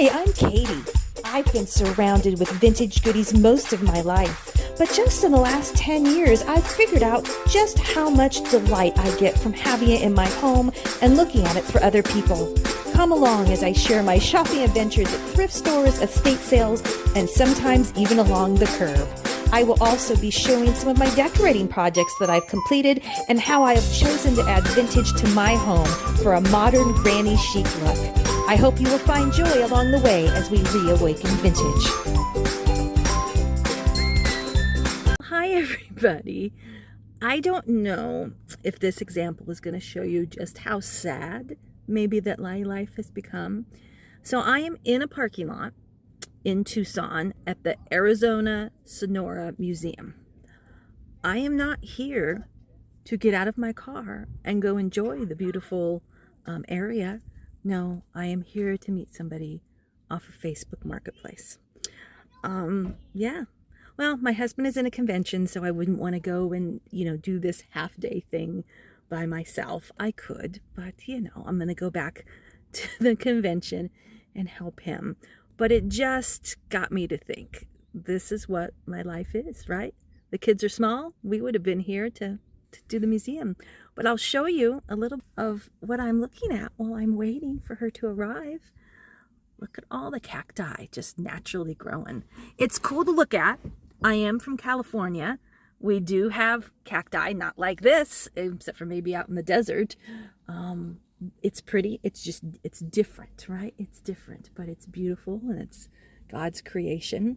Hi, I'm Katie. I've been surrounded with vintage goodies most of my life, but just in the last 10 years, I've figured out just how much delight I get from having it in my home and looking at it for other people. Come along as I share my shopping adventures at thrift stores, estate sales, and sometimes even along the curb. I will also be showing some of my decorating projects that I've completed and how I have chosen to add vintage to my home for a modern granny chic look. I hope you will find joy along the way as we reawaken vintage. Hi everybody. I don't know if this example is going to show you just how sad maybe that my life has become. So I am in a parking lot in Tucson at the Arizona Sonora Museum. I am not here to get out of my car and go enjoy the beautiful area. No, I am here to meet somebody off of Facebook Marketplace. Yeah. Well, my husband is in a convention, so I wouldn't want to go and, do this half-day thing by myself. I could, but, I'm going to go back to the convention and help him. But it just got me to think, this is what my life is, right? The kids are small. We would have been here to do the museum. But I'll show you a little of what I'm looking at while I'm waiting for her to arrive. Look at all the cacti just naturally growing. It's cool to look at. I am from California. We do have cacti, not like this, except for maybe out in the desert. It's pretty. It's different, right? It's different, but it's beautiful and it's God's creation.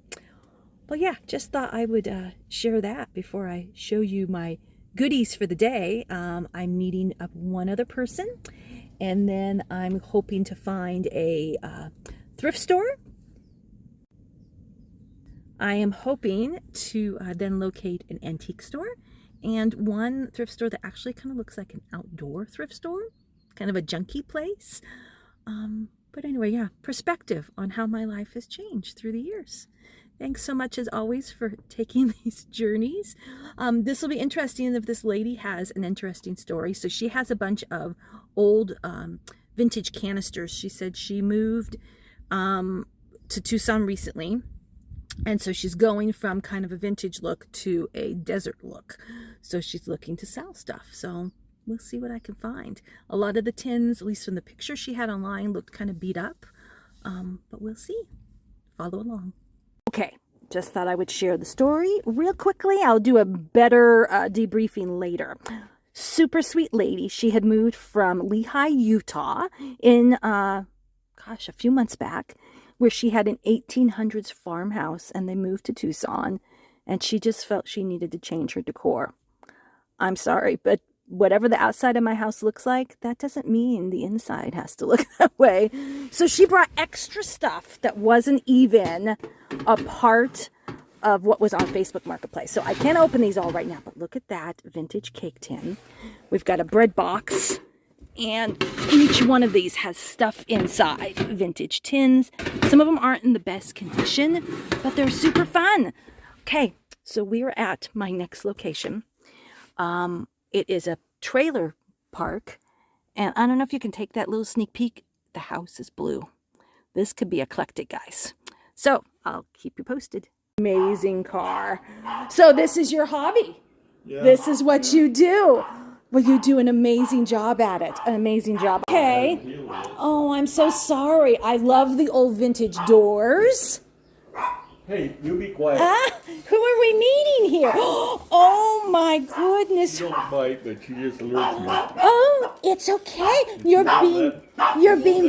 But yeah, just thought I would share that before I show you my goodies for the day. I'm meeting up one other person, and then I'm hoping to find a thrift store. I am hoping to then locate an antique store and one thrift store that actually kind of looks like an outdoor thrift store, kind of a junky place. But anyway, yeah, perspective on how my life has changed through the years. Thanks so much, as always, for taking these journeys. This will be interesting if this lady has an interesting story. So she has a bunch of old vintage canisters. She said she moved to Tucson recently. And so she's going from kind of a vintage look to a desert look. So she's looking to sell stuff. So we'll see what I can find. A lot of the tins, at least from the picture she had online, looked kind of beat up. But we'll see. Follow along. Okay, just thought I would share the story real quickly. I'll do a better debriefing later. Super sweet lady. She had moved from Lehi, Utah in, a few months back, where she had an 1800s farmhouse, and they moved to Tucson, and she just felt she needed to change her decor. I'm sorry, but whatever the outside of my house looks like, that doesn't mean the inside has to look that way. So she brought extra stuff that wasn't even a part of what was on Facebook Marketplace. So I can't open these all right now, but look at that vintage cake tin. We've got a bread box, and each one of these has stuff inside. Vintage tins. Some of them aren't in the best condition, but they're super fun. Okay, so we are at my next location. It is a trailer park, and I don't know if you can take that little sneak peek. The house is blue. This could be eclectic, guys. So I'll keep you posted. Amazing car. So this is your hobby. Yeah. This is what you do. Well, you do an amazing job at it. An amazing job. Okay. Oh, I'm so sorry. I love the old vintage doors. Hey, you be quiet. Who are we meeting here? Oh my goodness. She don't bite, but she just alerts me. Oh, it's okay. You're being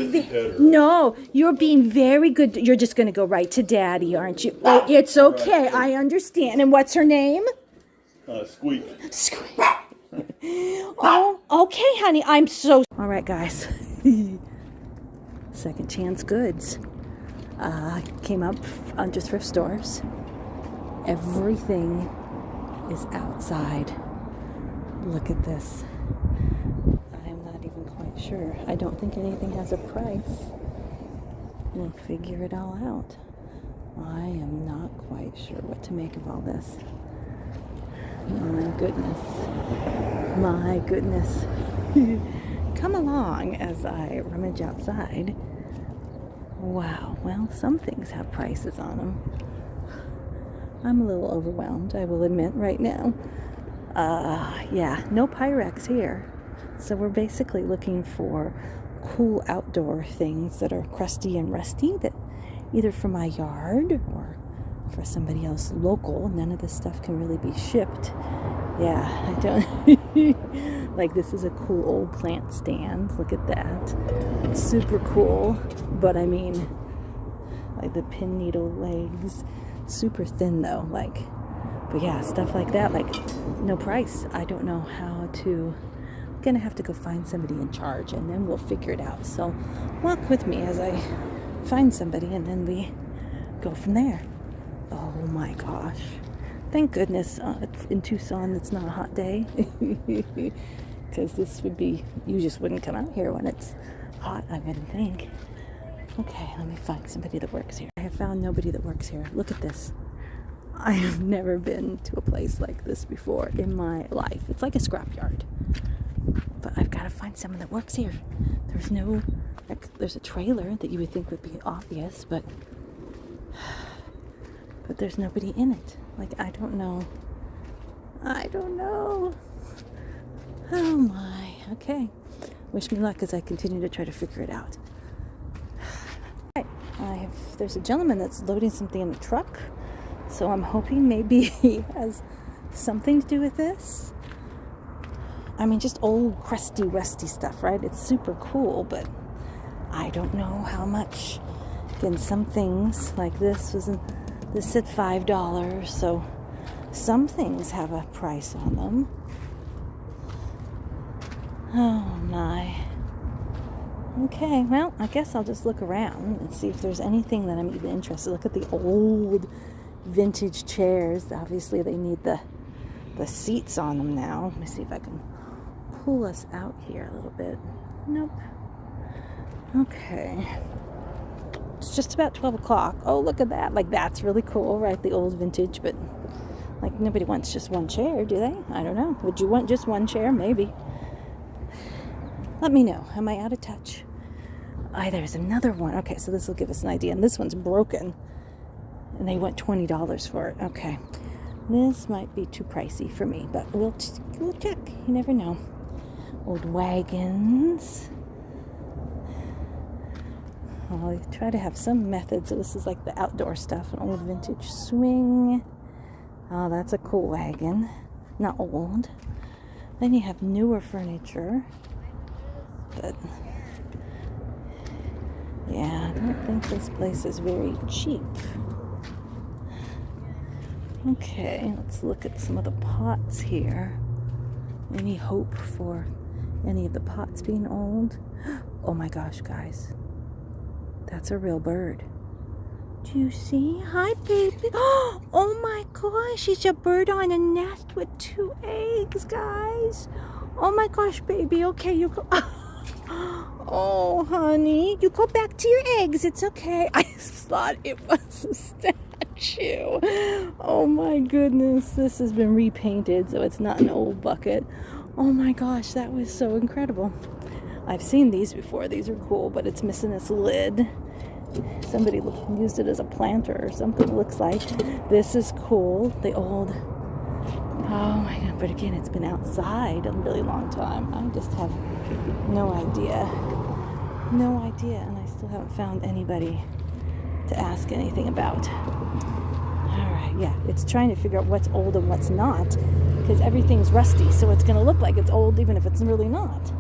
very good. You're just going to go right to Daddy, aren't you? Oh, it's okay. I understand. And what's her name? Squeak. Squeak. Oh, okay, honey. I'm so... All right, guys. Second chance goods. Came up under thrift stores. Everything is outside. Look at this. I'm not even quite sure. I don't think anything has a price. We'll figure it all out. I am not quite sure what to make of all this. My goodness. My goodness. Come along as I rummage outside. Wow, well, some things have prices on them. I'm a little overwhelmed, I will admit, right now. Yeah, no Pyrex here. So we're basically looking for cool outdoor things that are crusty and rusty, that either for my yard or for somebody else local. None of this stuff can really be shipped. Yeah, I don't like, this is a cool old plant stand. Look at that. It's super cool. But I mean, like the pin needle legs, super thin though, like, but yeah, stuff like that, like, no price. I don't know how to. I'm gonna have to go find somebody in charge, and then we'll figure it out. So walk with me as I find somebody, and then we go from there. Oh my gosh, thank goodness in Tucson it's not a hot day, because this would be, you just wouldn't come out here when it's hot, I wouldn't think. Okay, let me find somebody that works here. I have found nobody that works here. Look at this. I have never been to a place like this before in my life. It's like a scrapyard. But I've got to find someone that works here. There's no, like, there's a trailer that you would think would be obvious, but there's nobody in it. Like, I don't know. Oh my. Okay. Wish me luck as I continue to try to figure it out. There's a gentleman that's loading something in a truck, so I'm hoping maybe he has something to do with this. I mean, just old crusty rusty stuff, right? It's super cool, but I don't know how much. Again, some things like this said $5, so some things have a price on them. Oh my. Okay, well, I guess I'll just look around and see if there's anything that I'm even interested in. Look at the old vintage chairs. Obviously, they need the seats on them now. Let me see if I can pull us out here a little bit. Nope. Okay. It's just about 12 o'clock. Oh, look at that. Like, that's really cool, right? The old vintage, but, like, nobody wants just one chair, do they? I don't know. Would you want just one chair? Maybe. Let me know. Am I out of touch? There's another one. Okay, so this will give us an idea. And this one's broken. And they want $20 for it. Okay. This might be too pricey for me, but we'll check. You never know. Old wagons. I'll try to have some method. So this is like the outdoor stuff. An old vintage swing. Oh, that's a cool wagon. Not old. Then you have newer furniture. But yeah, I don't think this place is very cheap. Okay, let's look at some of the pots here. Any hope for any of the pots being old? Oh my gosh, guys. That's a real bird. Do you see? Hi, baby. Oh my gosh, it's a bird on a nest with 2 eggs, guys. Oh my gosh, baby. Okay, you go. Oh, honey, you go back to your eggs. It's okay. I thought it was a statue. Oh my goodness. This has been repainted, so it's not an old bucket. Oh my gosh, that was so incredible. I've seen these before. These are cool, but it's missing this lid. Somebody used it as a planter or something, it looks like. This is cool. The old... Oh my god, but again, it's been outside a really long time. I just have no idea. No idea, and I still haven't found anybody to ask anything about. Alright, yeah, it's trying to figure out what's old and what's not, because everything's rusty, so it's going to look like it's old even if it's really not.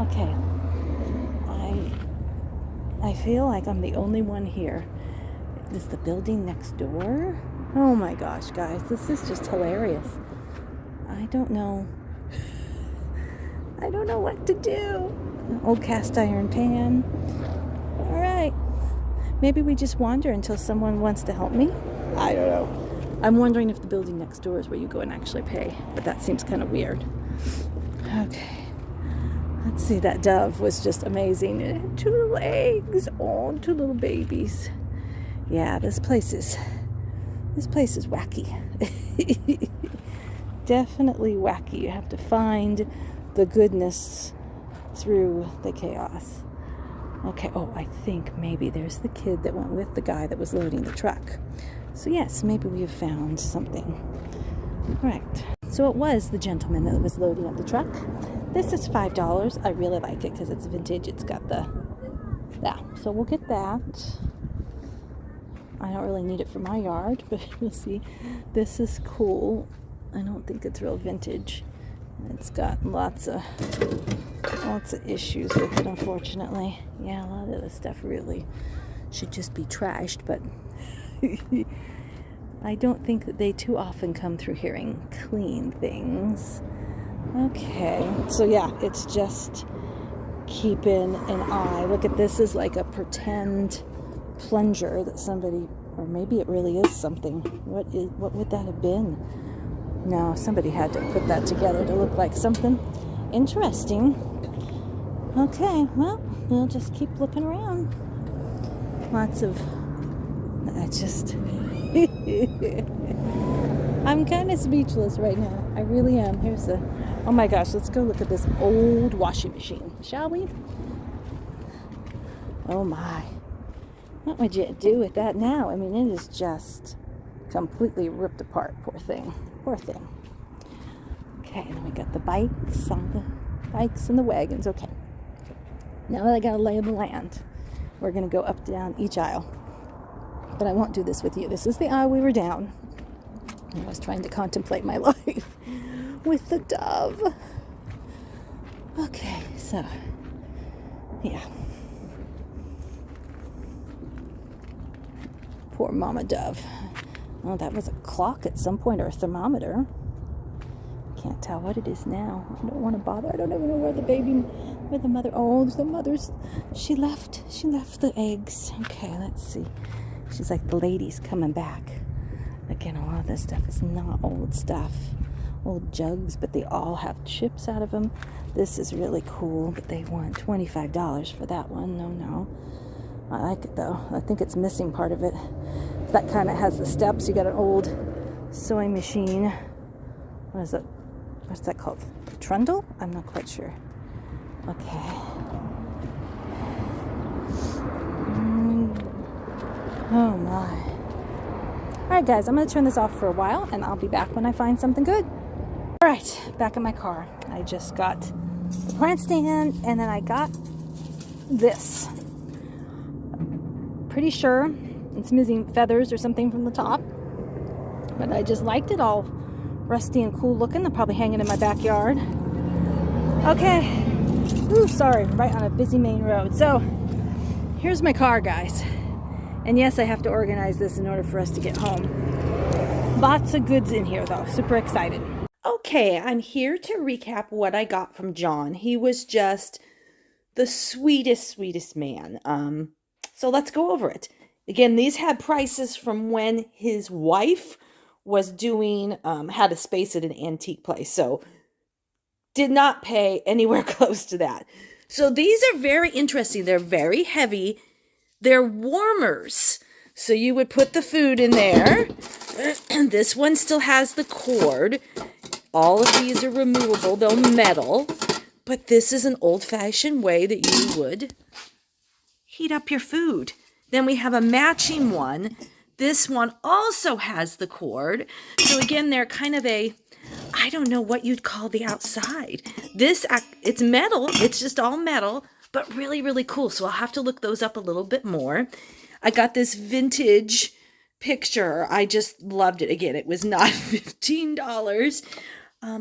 Okay. I feel like I'm the only one here. Is the building next door? Oh my gosh, guys, this is just hilarious. I don't know. I don't know what to do. Old cast iron pan. All right. Maybe we just wander until someone wants to help me. I don't know. I'm wondering if the building next door is where you go and actually pay, but that seems kind of weird. Okay. Let's see, that dove was just amazing. It had 2 little eggs. Oh, 2 little babies. Yeah, this place is wacky. Definitely wacky. You have to find the goodness through the chaos. Okay, oh, I think maybe there's the kid that went with the guy that was loading the truck. So yes, maybe we have found something. Right. So it was the gentleman that was loading up the truck. This is $5. I really like it because it's vintage. It's got yeah. So we'll get that. I don't really need it for my yard, but we'll see. This is cool. I don't think it's real vintage. It's got lots of issues with it, unfortunately. Yeah, a lot of the stuff really should just be trashed, but I don't think that they too often come through here and clean things. Okay, so yeah, it's just keeping an eye. Look at this, is like a pretend plunger that somebody, or maybe it really is something. What would that have been? No, somebody had to put that together to look like something interesting. Okay, well, we'll just keep looking around. Lots of, I just, I'm kind of speechless right now. I really am. Here's the, oh my gosh, let's go look at this old washing machine, shall we? Oh my. What would you do with that now? I mean, it is just completely ripped apart. Poor thing. Poor thing. Okay, and we got the bikes and the wagons. Okay. Now that I got a lay of the land, we're going to go up down each aisle. But I won't do this with you. This is the aisle we were down. I was trying to contemplate my life with the dove. Okay, so, yeah. Poor mama dove. Oh, that was a clock at some point, or a thermometer. Can't tell what it is now. I don't want to bother. I don't even know where the mother, oh, the mother's, she left the eggs. Okay, let's see. She's like, the lady's coming back. Again, a lot of this stuff is not old stuff. Old jugs, but they all have chips out of them. This is really cool, but they want $25 for that one. No. I like it though. I think it's missing part of it. That kind of has the steps. You got an old sewing machine. What is it? What's that called? A trundle? I'm not quite sure. Okay. Oh my. Alright guys, I'm going to turn this off for a while and I'll be back when I find something good. Alright, back in my car. I just got the plant stand and then I got this. Pretty sure it's missing feathers or something from the top. But I just liked it, all rusty and cool looking. They'll probably hang it in my backyard. Okay. Ooh, sorry, right on a busy main road. So, here's my car, guys. And yes, I have to organize this in order for us to get home. Lots of goods in here, though. Super excited. Okay, I'm here to recap what I got from John. He was just the sweetest man. So let's go over it. Again, these had prices from when his wife was doing, had a space at an antique place. So did not pay anywhere close to that. So these are very interesting. They're very heavy. They're warmers. So you would put the food in there. And this one still has the cord. All of these are removable. They're metal. But this is an old-fashioned way that you would heat up your food. Then we have a matching one. This one also has the cord. So again, they're kind of a, I don't know what you'd call the outside. This, it's metal. It's just all metal, but really cool. So I'll have to look those up a little bit more. I got this vintage picture. I just loved it. Again, it was not $15.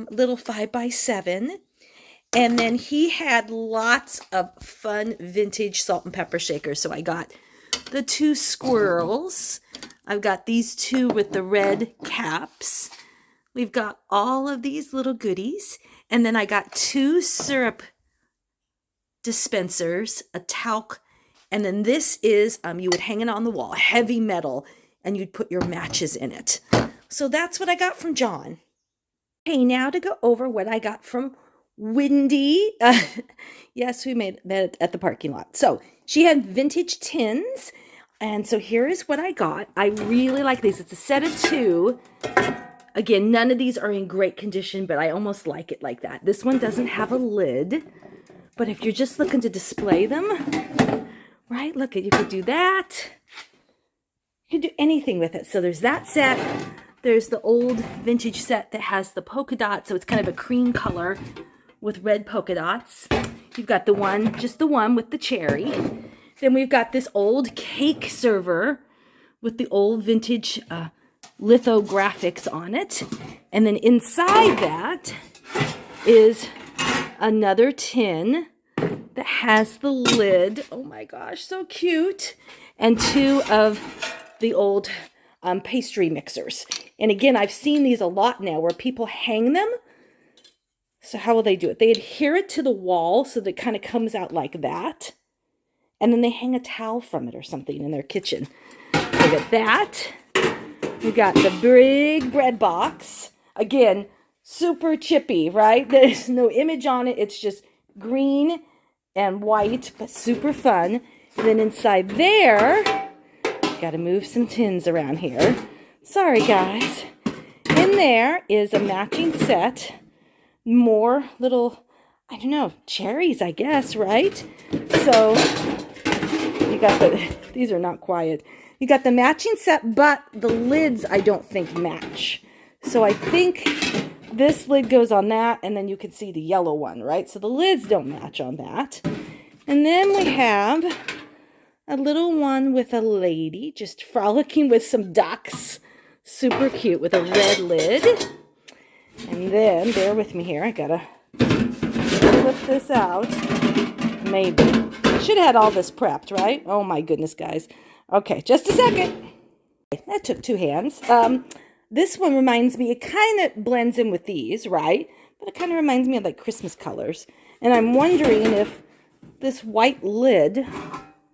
Little 5x7. And then he had lots of fun vintage salt and pepper shakers. So I got the 2 squirrels. I've got these 2 with the red caps. We've got all of these little goodies. And then I got 2 syrup dispensers, a talc, and then this is, you would hang it on the wall, heavy metal, and you'd put your matches in it. So that's what I got from John. Okay, now to go over what I got from Wendy. Yes, we made that at the parking lot. So she had vintage tins. And so here is what I got. I really like these. It's a set of 2. Again, none of these are in great condition, but I almost like it like that. This one doesn't have a lid. But if you're just looking to display them, right? Look, you could do that. You can do anything with it. So there's that set. There's the old vintage set that has the polka dot. So it's kind of a cream color with red polka dots. You've got the one, just the one with the cherry. Then we've got this old cake server with the old vintage lithographics on it. And then inside that is another tin that has the lid. Oh my gosh, so cute. And two of the old pastry mixers. And again, I've seen these a lot now where people hang them. So how will they do it? They adhere it to the wall so that it kind of comes out like that. And then they hang a towel from it or something in their kitchen. We got that. We got the big bread box. Again, super chippy, right? There's no image on it. It's just green and white, but super fun. And then inside there, got to move some tins around here. Sorry, guys. In there is a matching set. More little, I don't know, cherries, I guess, right? So you got these are not quiet. You got the matching set, but the lids I don't think match. So I think this lid goes on that, and then you can see the yellow one, right? So the lids don't match on that. And then we have a little one with a lady just frolicking with some ducks. Super cute with a red lid. And then, bear with me here, I gotta flip this out. Maybe. Should have had all this prepped, right? Oh my goodness, guys. Okay, just a second. That took two hands. This one reminds me, it kind of blends in with these, right? But it kind of reminds me of like Christmas colors. And I'm wondering if this white lid,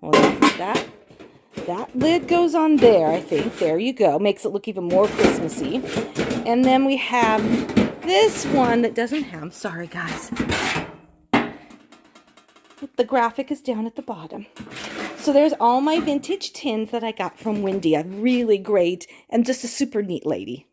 well, that lid goes on there, I think. There you go. Makes it look even more Christmassy. And then we have this one that doesn't have, sorry guys. The graphic is down at the bottom. So there's all my vintage tins that I got from Wendy. A really great and just a super neat lady.